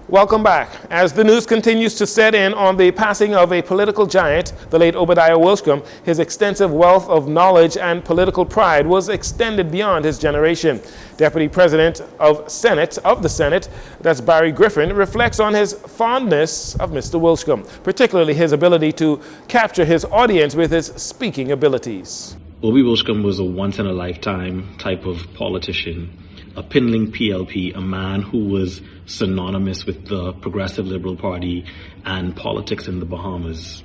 Welcome back. As the news continues to set in on the passing of a political giant, the late Obadiah Wilshcombe, his extensive wealth of knowledge and political pride was extended beyond his generation. Deputy President of the Senate, that's Barry Griffin, reflects on his fondness of Mr. Wilshcombe, particularly his ability to capture his audience with his speaking abilities. Obie Wilshcombe was a once-in-a-lifetime type of politician, a Pinling PLP, a man who was synonymous with the Progressive Liberal Party and politics in the Bahamas.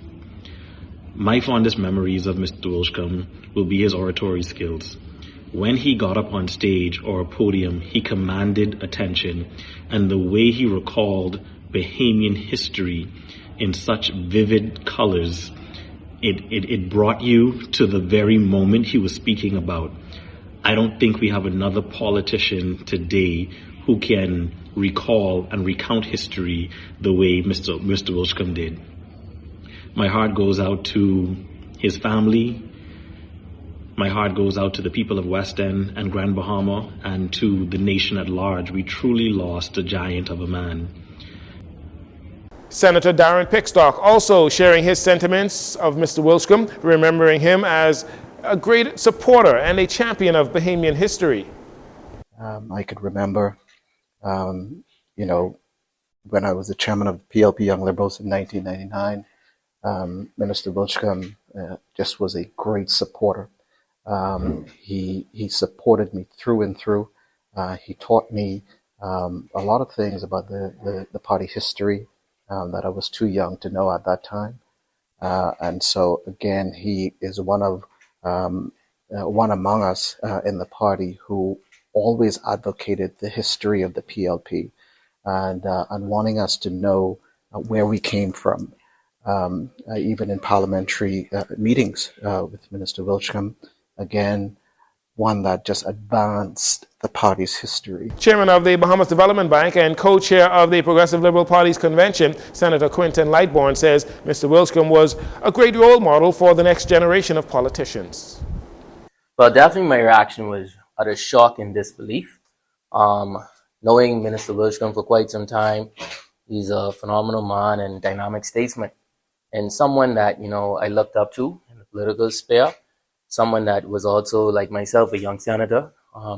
My fondest memories of Mr. Wilshcombe will be his oratory skills. When he got up on stage or a podium, he commanded attention, and the way he recalled Bahamian history in such vivid colors, it brought you to the very moment he was speaking about. I don't think we have another politician today who can recall and recount history the way Mr. Wilshcombe did. My heart goes out to his family. My heart goes out to the people of West End and Grand Bahama and to the nation at large. We truly lost a giant of a man. Senator Darren Pickstock also sharing his sentiments of Mr. Wilshcombe, remembering him as a great supporter and a champion of Bahamian history. I could remember, when I was the chairman of PLP Young Liberals in 1999, Minister Wilshcombe just was a great supporter. He supported me through and through. He taught me a lot of things about the party history that I was too young to know at that time. And so, again, he is one among us in the party who always advocated the history of the PLP and wanting us to know where we came from. Even in parliamentary meetings with Minister Wilshcombe, again, one that just advanced the party's history. Chairman of the Bahamas Development Bank and co-chair of the Progressive Liberal Party's convention, Senator Quentin Lightborne, says Mr. Wilshcombe was a great role model for the next generation of politicians. Well, definitely my reaction was utter shock and disbelief. Knowing Minister Wilshcombe for quite some time, he's a phenomenal man and dynamic statesman, and someone that, I looked up to in the political sphere. Someone that was also, like myself, a young senator,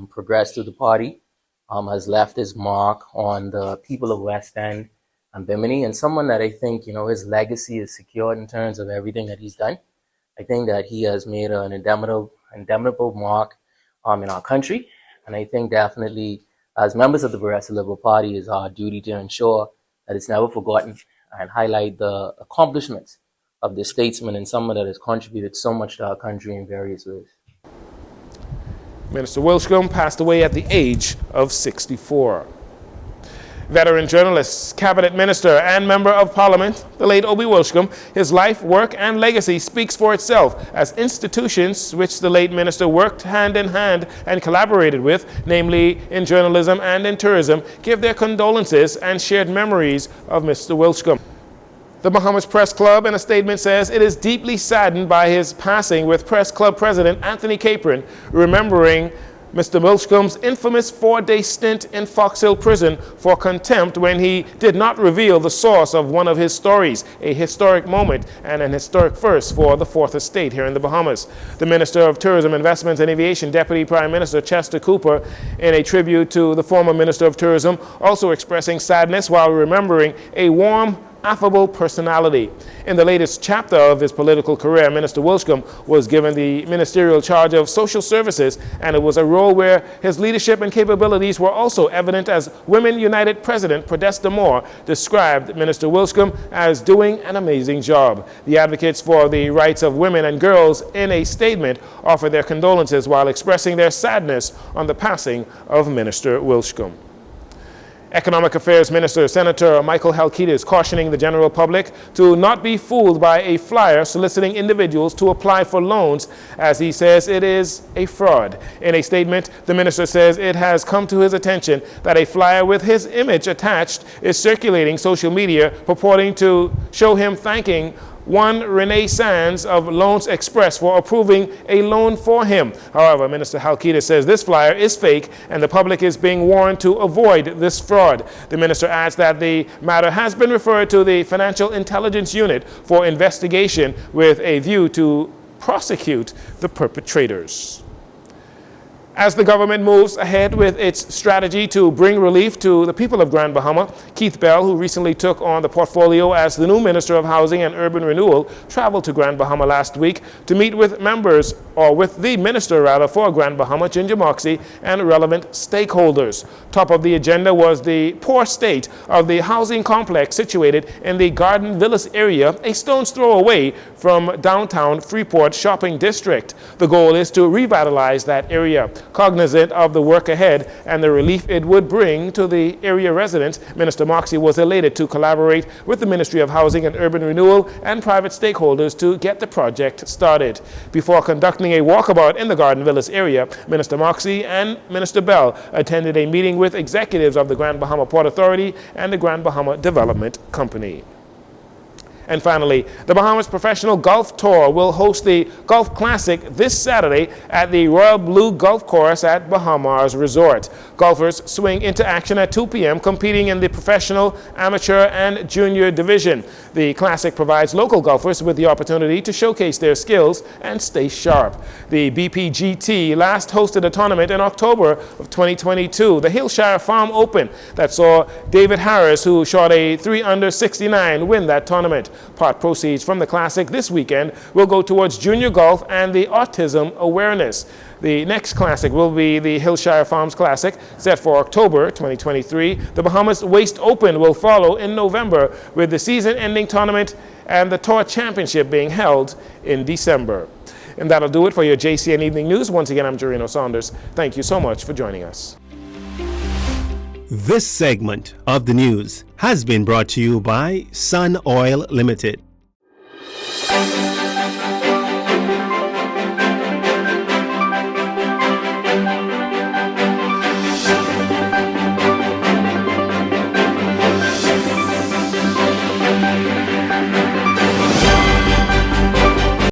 progressed through the party, has left his mark on the people of West End and Bimini, and someone that I think, his legacy is secured in terms of everything that he's done. I think that he has made an indelible mark in our country, and I think definitely as members of the Progressive Liberal Party, it's our duty to ensure that it's never forgotten and highlight the accomplishments of the statesman and someone that has contributed so much to our country in various ways. Minister Wilshcombe passed away at the age of 64. Veteran journalist, cabinet minister, and member of parliament, the late Obie Wilshcombe, his life, work, and legacy speaks for itself as institutions which the late minister worked hand in hand and collaborated with, namely in journalism and in tourism, give their condolences and shared memories of Mr. Wilshcombe. The Bahamas Press Club, in a statement, says it is deeply saddened by his passing, with Press Club President Anthony Capron remembering Mr. Wilshcombe's infamous 4-day stint in Fox Hill Prison for contempt when he did not reveal the source of one of his stories, a historic moment and an historic first for the Fourth Estate here in the Bahamas. The Minister of Tourism, Investments and Aviation, Deputy Prime Minister Chester Cooper, in a tribute to the former Minister of Tourism, also expressing sadness while remembering a warm, affable personality. In the latest chapter of his political career, Minister Wilshcombe was given the ministerial charge of social services, and it was a role where his leadership and capabilities were also evident, as Women United President Podesta Moore described Minister Wilshcombe as doing an amazing job. The advocates for the rights of women and girls in a statement offered their condolences while expressing their sadness on the passing of Minister Wilshcombe. Economic Affairs Minister Senator Michael Halkitis cautioning the general public to not be fooled by a flyer soliciting individuals to apply for loans, as he says it is a fraud. In a statement, the minister says it has come to his attention that a flyer with his image attached is circulating social media purporting to show him thanking One Renaissance of Loans Express for approving a loan for him. However, Minister Halkida says this flyer is fake and the public is being warned to avoid this fraud. The minister adds that the matter has been referred to the Financial Intelligence Unit for investigation with a view to prosecute the perpetrators. As the government moves ahead with its strategy to bring relief to the people of Grand Bahama, Keith Bell, who recently took on the portfolio as the new Minister of Housing and Urban Renewal, traveled to Grand Bahama last week to meet with the Minister for Grand Bahama, Ginger Moxie, and relevant stakeholders. Top of the agenda was the poor state of the housing complex situated in the Garden Villas area, a stone's throw away from downtown Freeport shopping district. The goal is to revitalize that area. Cognizant of the work ahead and the relief it would bring to the area residents, Minister Moxie was elated to collaborate with the Ministry of Housing and Urban Renewal and private stakeholders to get the project started. Before conducting a walkabout in the Garden Villas area, Minister Moxie and Minister Bell attended a meeting with executives of the Grand Bahama Port Authority and the Grand Bahama Development Company. And finally, the Bahamas Professional Golf Tour will host the Golf Classic this Saturday at the Royal Blue Golf Course at Bahamas Resort. Golfers swing into action at 2 p.m. competing in the professional, amateur, and junior division. The Classic provides local golfers with the opportunity to showcase their skills and stay sharp. The BPGT last hosted a tournament in October of 2022, the Hillshire Farm Open, that saw David Harris, who shot a 3-under 69, win that tournament. Part proceeds from the Classic this weekend will go towards junior golf and the autism awareness. The next Classic will be the Hillshire Farms Classic, set for October 2023. The Bahamas Waste Open will follow in November, with the season-ending tournament and the Tour Championship being held in December. And that'll do it for your JCN Evening News. Once again, I'm Jarino Saunders. Thank you so much for joining us. This segment of the news has been brought to you by Sun Oil Limited.